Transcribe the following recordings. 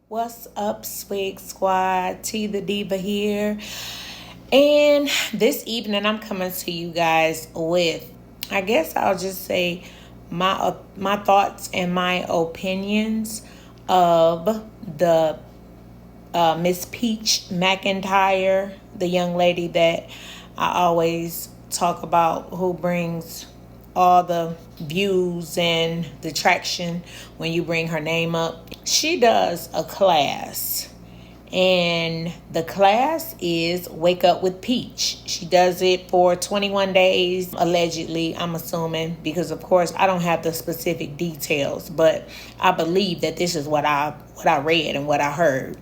What's up, Swig Squad? Thadiva here. And this evening, I'm coming to you guys with, I guess I'll just say, my thoughts and my opinions of the Miss Peach McIntyre, the young lady that I always talk about, who brings all the views and the traction when you bring her name up. She does a class, and the class is Wake Up with Peach. She does it for 21 days, allegedly, I'm assuming, because of course I don't have the specific details, but I believe that this is what I read and what I heard.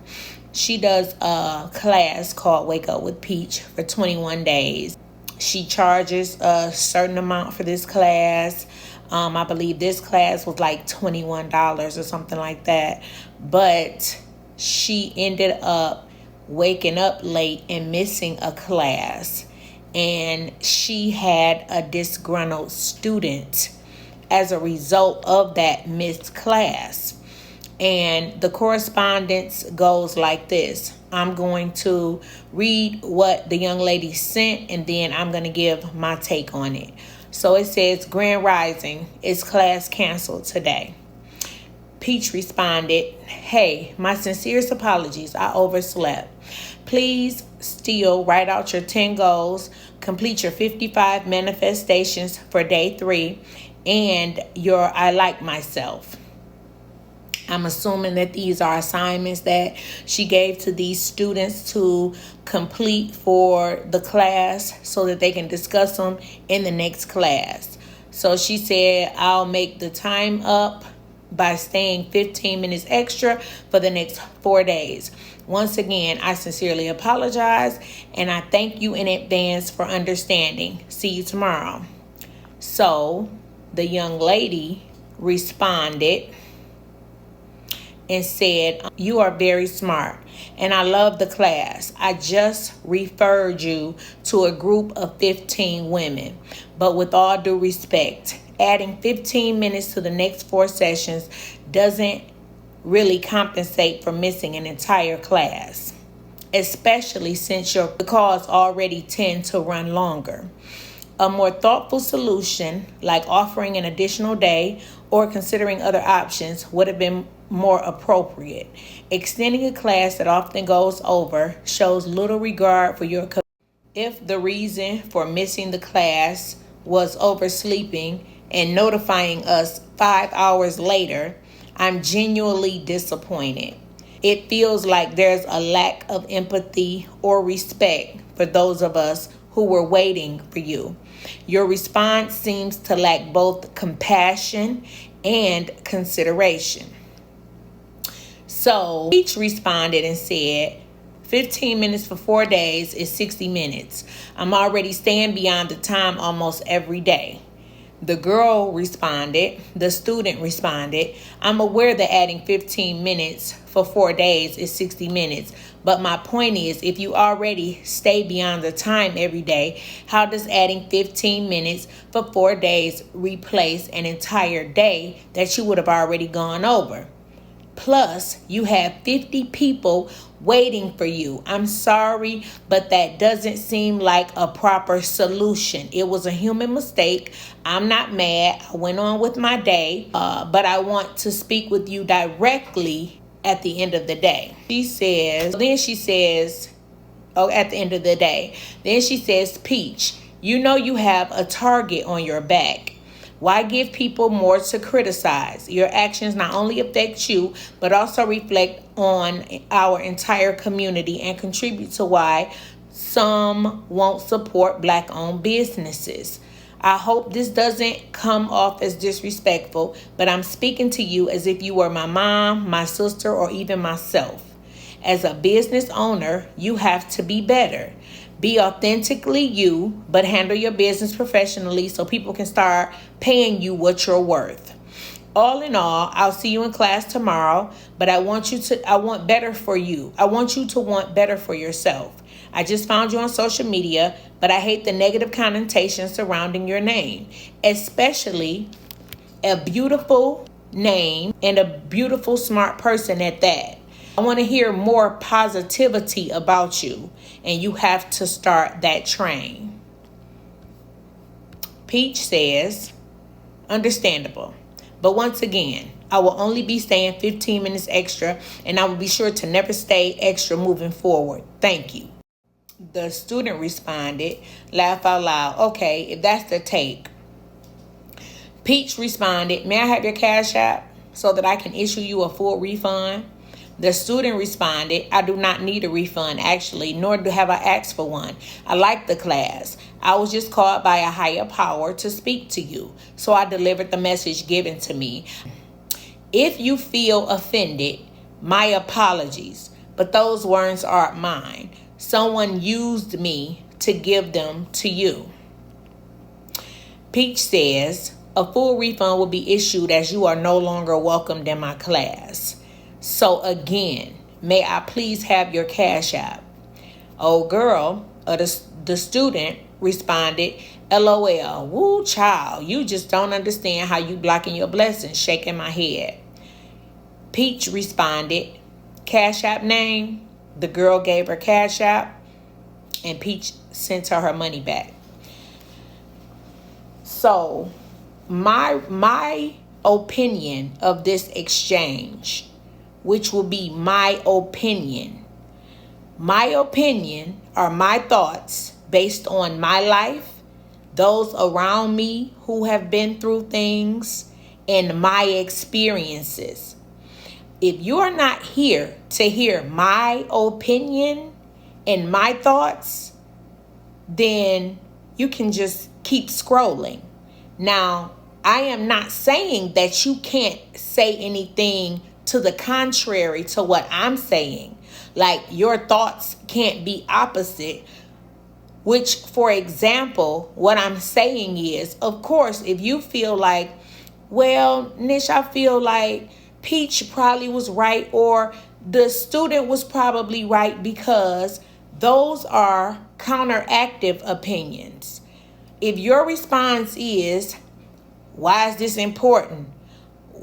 She does a class called Wake Up with Peach for 21 days. She charges a certain amount for this class. I believe this class was like $21 or something like that. But she ended up waking up late and missing a class. And she had a disgruntled student as a result of that missed class. And the correspondence goes like this. I'm going to read what the young lady sent, and then I'm going to give my take on it. So it says, Grand Rising, is class canceled today? Peach responded, hey, my sincerest apologies. I overslept. Please still write out your 10 goals, complete your 55 manifestations for day 3, and your I like myself. I'm assuming that these are assignments that she gave to these students to complete for the class so that they can discuss them in the next class. So she said, I'll make the time up by staying 15 minutes extra for the next 4 days. Once again, I sincerely apologize, and I thank you in advance for understanding. See you tomorrow. So the young lady responded and said, you are very smart, and I love the class. I just referred you to a group of 15 women. But with all due respect, adding 15 minutes to the next 4 sessions doesn't really compensate for missing an entire class, especially since your calls already tend to run longer. A more thoughtful solution, like offering an additional day or considering other options, would have been more appropriate. Extending a class that often goes over shows little regard for your commitment. If the reason for missing the class was oversleeping and notifying us 5 hours later, I'm genuinely disappointed. It feels like there's a lack of empathy or respect for those of us who were waiting for you. Your response seems to lack both compassion and consideration. So each responded and said, 15 minutes for 4 days is 60 minutes. I'm already staying beyond the time almost every day. The student responded, I'm aware that adding 15 minutes for 4 days is 60 minutes. But my point is, if you already stay beyond the time every day, how does adding 15 minutes for 4 days replace an entire day that you would have already gone over? Plus, you have 50 people waiting for you. I'm sorry, but that doesn't seem like a proper solution. It was a human mistake. I'm not mad. I went on with my day, but I want to speak with you directly at the end of the day. At the end of the day. Then she says, Peach, you know you have a target on your back. Why give people more to criticize? Your actions not only affect you, but also reflect on our entire community and contribute to why some won't support Black-owned businesses. I hope this doesn't come off as disrespectful, but I'm speaking to you as if you were my mom, my sister, or even myself. As a business owner, you have to be better. Be authentically you, but handle your business professionally so people can start paying you what you're worth. All in all, I'll see you in class tomorrow, but I want you to want better for you. I want you to want better for yourself. I just found you on social media, but I hate the negative connotations surrounding your name, especially a beautiful name and a beautiful, smart person at that. I want to hear more positivity about you, and you have to start that train. Peach says, understandable. But once again, I will only be staying 15 minutes extra, and I will be sure to never stay extra moving forward. Thank you. The student responded, laugh out loud. Okay, if that's the take. Peach responded, may I have your Cash App so that I can issue you a full refund? The student responded, I do not need a refund, actually, nor have I asked for one. I like the class. I was just called by a higher power to speak to you, so I delivered the message given to me. If you feel offended, my apologies, but those words aren't mine. Someone used me to give them to you. Peach says, a full refund will be issued as you are no longer welcomed in my class. So again, may I please have your Cash App? Oh girl, the student responded, LOL, woo child, you just don't understand how you blocking your blessings, shaking my head. Peach responded, Cash App name? The girl gave her Cash App, and Peach sent her money back. So my opinion of this exchange, which will be my opinion are my thoughts based on my life, those around me who have been through things, and my experiences. If you are not here to hear my opinion and my thoughts, then you can just keep scrolling. Now, I am not saying that you can't say anything to the contrary to what I'm saying. Like your thoughts can't be opposite, which, for example, what I'm saying is, of course, if you feel like, well, Nish, I feel like Peach probably was right, or the student was probably right, because those are counteractive opinions. If your response is, why is this important?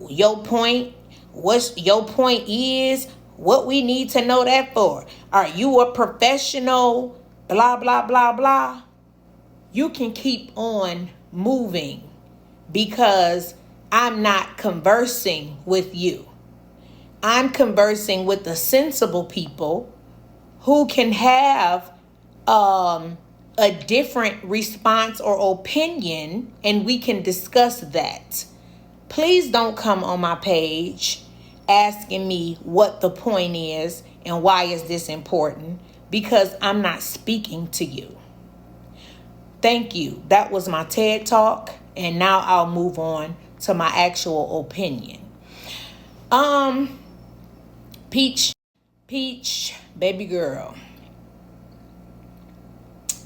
Your point is, what we need to know that for? Are you a professional? Blah, blah, blah, blah. You can keep on moving because I'm not conversing with you. I'm conversing with the sensible people who can have a different response or opinion, and we can discuss that. Please don't come on my page asking me what the point is and why is this important, because I'm not speaking to you. Thank you. That was my TED Talk, and now I'll move on to my actual opinion. Peach, baby girl,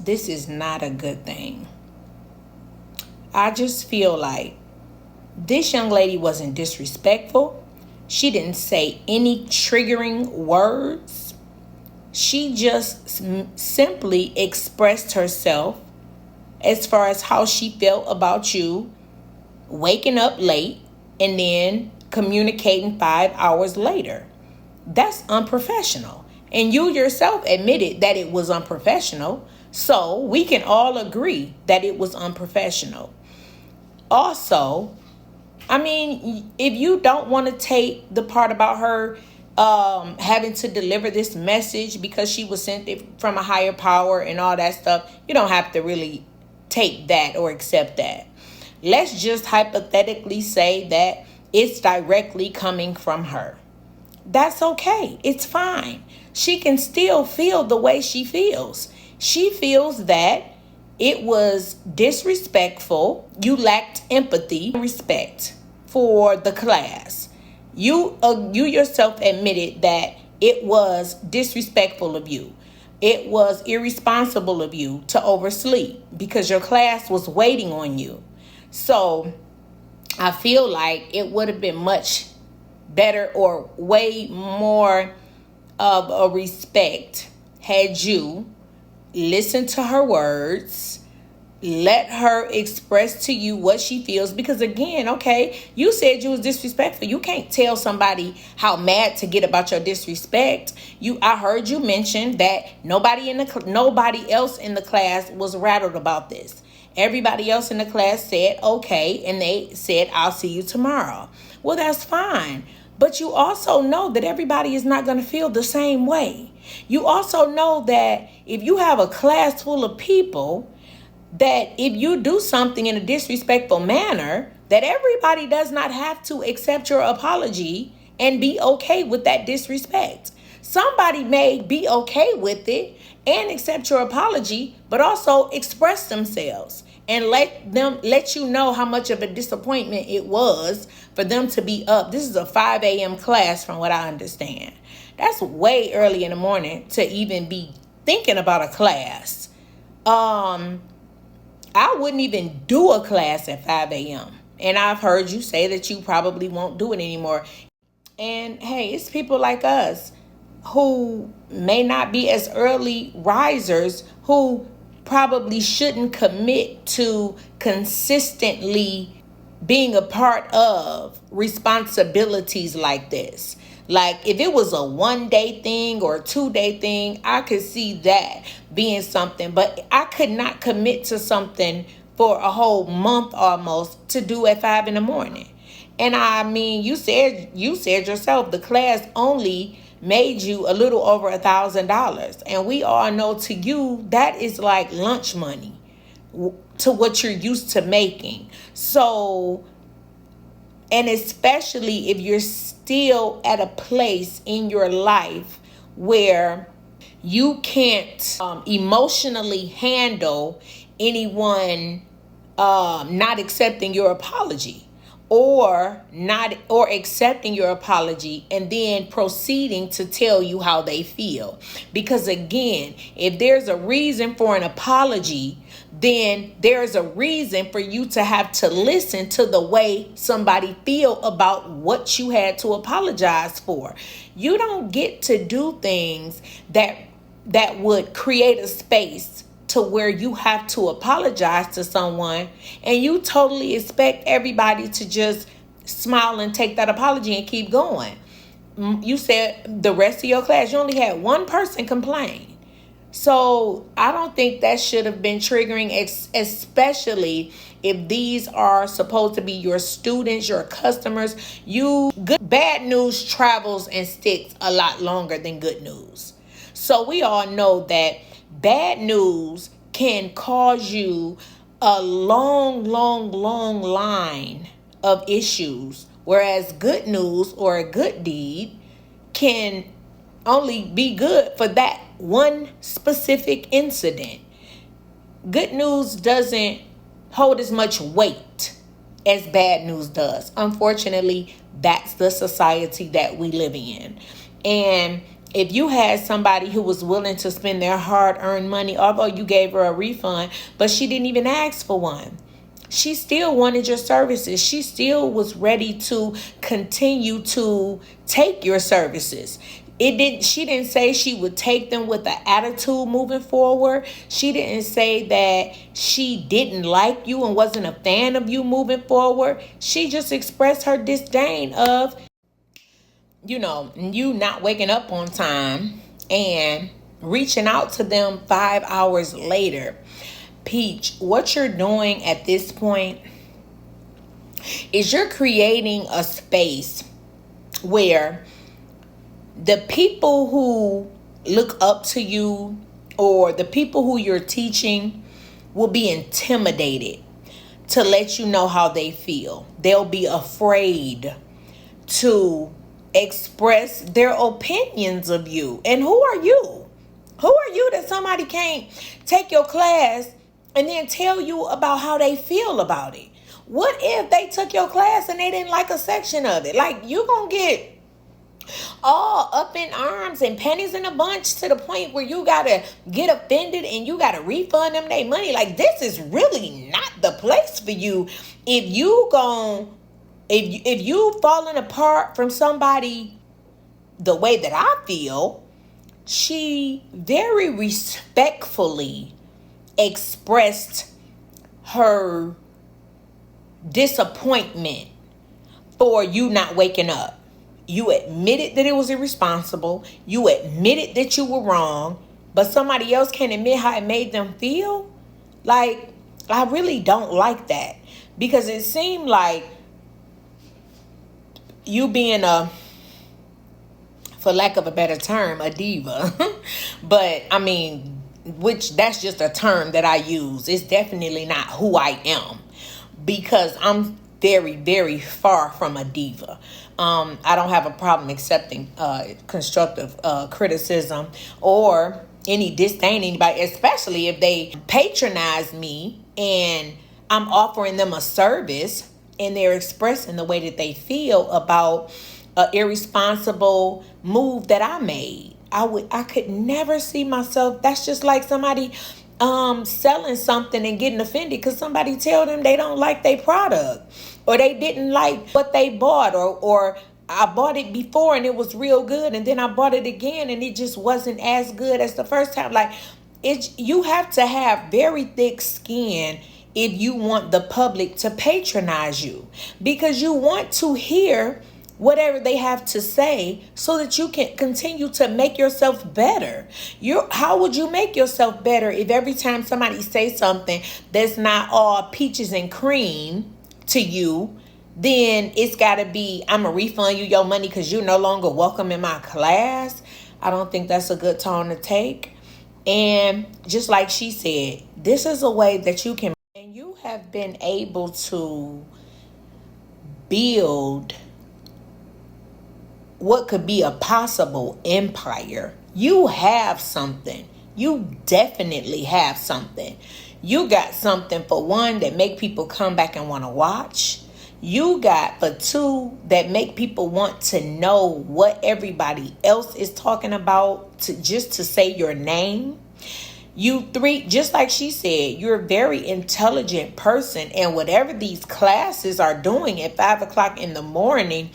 this is not a good thing. I just feel like this young lady wasn't disrespectful. She didn't say any triggering words. She just simply expressed herself as far as how she felt about you waking up late and then communicating 5 hours later. That's unprofessional. And you yourself admitted that it was unprofessional. So we can all agree that it was unprofessional. Also, I mean, if you don't want to take the part about her having to deliver this message because she was sent it from a higher power and all that stuff, you don't have to really take that or accept that. Let's just hypothetically say that it's directly coming from her. That's okay. It's fine. She can still feel the way she feels. She feels that it was disrespectful. You lacked empathy and respect for the class. You yourself admitted that it was disrespectful of you. It was irresponsible of you to oversleep because your class was waiting on you. So I feel like it would have been much better or way more of a respect had you listened to her words, let her express to you what she feels, because again, okay, you said you was disrespectful. You can't tell somebody how mad to get about your disrespect. I heard you mention that nobody else in the class was rattled about this. Everybody else in the class said okay, and they said, I'll see you tomorrow. Well, that's fine. But you also know that everybody is not going to feel the same way. You also know that if you have a class full of people, that if you do something in a disrespectful manner, that everybody does not have to accept your apology and be okay with that disrespect. Somebody may be okay with it and accept your apology, but also express themselves and let you know how much of a disappointment it was for them to be up. This is a 5 a.m. class from what I understand. That's way early in the morning to even be thinking about a class. I wouldn't even do a class at 5 a.m. And I've heard you say that you probably won't do it anymore. And hey, it's people like us who may not be as early risers, who probably shouldn't commit to consistently being a part of responsibilities like this. Like if it was a 1-day thing or a 2-day thing, I could see that being something, but I could not commit to something for a whole month almost to do at 5 in the morning. And I mean, you said yourself, the class only made you a little over $1,000. And we all know, to you, that is like lunch money to what you're used to making. So, and especially if you're still at a place in your life where you can't emotionally handle anyone not accepting your apology, or accepting your apology and then proceeding to tell you how they feel. Because again, if there's a reason for an apology, then there's a reason for you to have to listen to the way somebody feel about what you had to apologize for. You don't get to do things that would create a space to where you have to apologize to someone and you totally expect everybody to just smile and take that apology and keep going. You said the rest of your class, you only had one person complain. So I don't think that should have been triggering, especially if these are supposed to be your students, your customers. Bad news travels and sticks a lot longer than good news. So we all know that bad news can cause you a long line of issues, whereas good news or a good deed can only be good for that one specific incident. Good news doesn't hold as much weight as bad news does. Unfortunately, that's the society that we live in. And if you had somebody who was willing to spend their hard-earned money, although you gave her a refund, but she didn't even ask for one, she still wanted your services. She still was ready to continue to take your services. She didn't say she would take them with an attitude moving forward. She didn't say that she didn't like you and wasn't a fan of you moving forward. She just expressed her disdain of, you not waking up on time and reaching out to them 5 hours later. Peach, what you're doing at this point is you're creating a space where the people who look up to you or the people who you're teaching will be intimidated to let you know how they feel. They'll be afraid to express their opinions of you. And who are you? Who are you that somebody can't take your class and then tell you about how they feel about it? What if they took your class and they didn't like a section of it? Like, you gonna get all up in arms and pennies in a bunch to the point where you gotta get offended and you gotta refund them their money. Like, this is really not the place for you. If you falling apart from somebody the way that I feel, she very respectfully expressed her disappointment for you not waking up. You admitted that it was irresponsible. You admitted that you were wrong. But somebody else can't admit how it made them feel. Like, I really don't like that. Because it seemed like you being for lack of a better term, a diva. But, I mean, which that's just a term that I use. It's definitely not who I am. Because I'm very, very far from a diva. I don't have a problem accepting constructive criticism or any disdain anybody, especially if they patronize me and I'm offering them a service and they're expressing the way that they feel about an irresponsible move that I made. I could never see myself. That's just like somebody selling something and getting offended because somebody tell them they don't like their product or they didn't like what they bought, or I bought it before and it was real good and then I bought it again and it just wasn't as good as the first time. Like, you have to have very thick skin if you want the public to patronize you, because you want to hear whatever they have to say so that you can continue to make yourself better. How would you make yourself better if every time somebody says something that's not all peaches and cream to you, then it's got to be, I'm going to refund you your money because you're no longer welcome in my class? I don't think that's a good tone to take. And just like she said, this is a way that you can, and you have been able to build what could be a possible empire. You have something. You definitely have something. You got something, for one, that make people come back and want to watch. You got, for two, that make people want to know what everybody else is talking about, just to say your name. You three, just like she said, you're a very intelligent person, and whatever these classes are doing at 5 o'clock in the morning,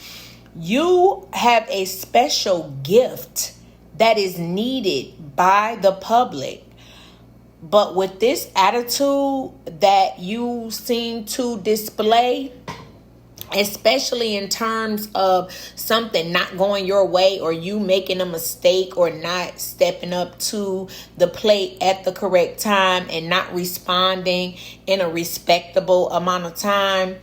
you have a special gift that is needed by the public. But with this attitude that you seem to display, especially in terms of something not going your way or you making a mistake or not stepping up to the plate at the correct time and not responding in a respectable amount of time,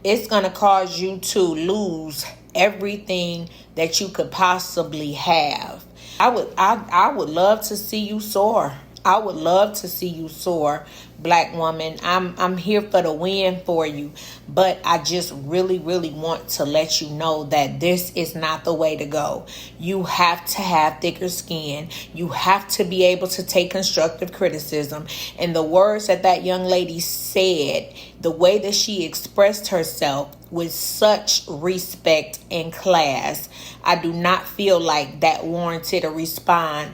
it's going to cause you to lose everything that you could possibly have. I would love to see you soar. I would love to see you soar, Black woman. I'm here for the win for you. But I just really, really want to let you know that this is not the way to go. You have to have thicker skin. You have to be able to take constructive criticism. And the words that young lady said, the way that she expressed herself with such respect and class, I do not feel like that warranted a response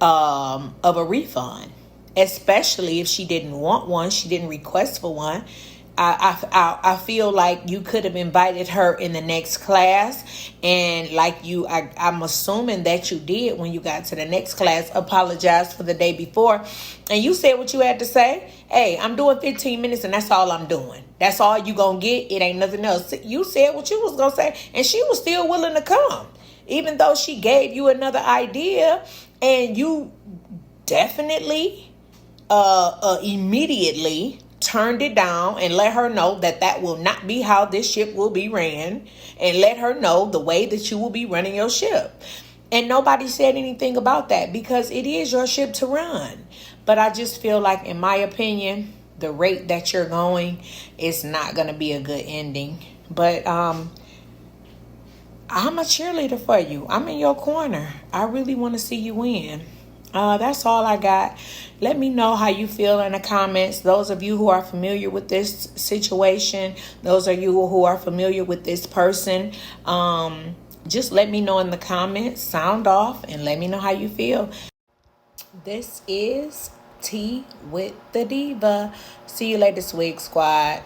of a refund, especially if she didn't want one, she didn't request for one. I feel like you could have invited her in the next class, and I'm assuming that you did when you got to the next class, apologize for the day before, and you said what you had to say. Hey, I'm doing 15 minutes and that's all I'm doing. That's all you gonna get. It ain't nothing else. You said what you was gonna say, and she was still willing to come, even though she gave you another idea. And you definitely immediately turned it down and let her know that will not be how this ship will be ran, and let her know the way that you will be running your ship. And nobody said anything about that because it is your ship to run. But I just feel like, in my opinion, the rate that you're going is not going to be a good ending. But I'm a cheerleader for you. I'm in your corner. I really want to see you win. That's all I got. Let me know how you feel in the comments. Those of you who are familiar with this situation, those of you who are familiar with this person, just let me know in the comments. Sound off and let me know how you feel. This is Tea with the Diva. See you later, Swig Squad.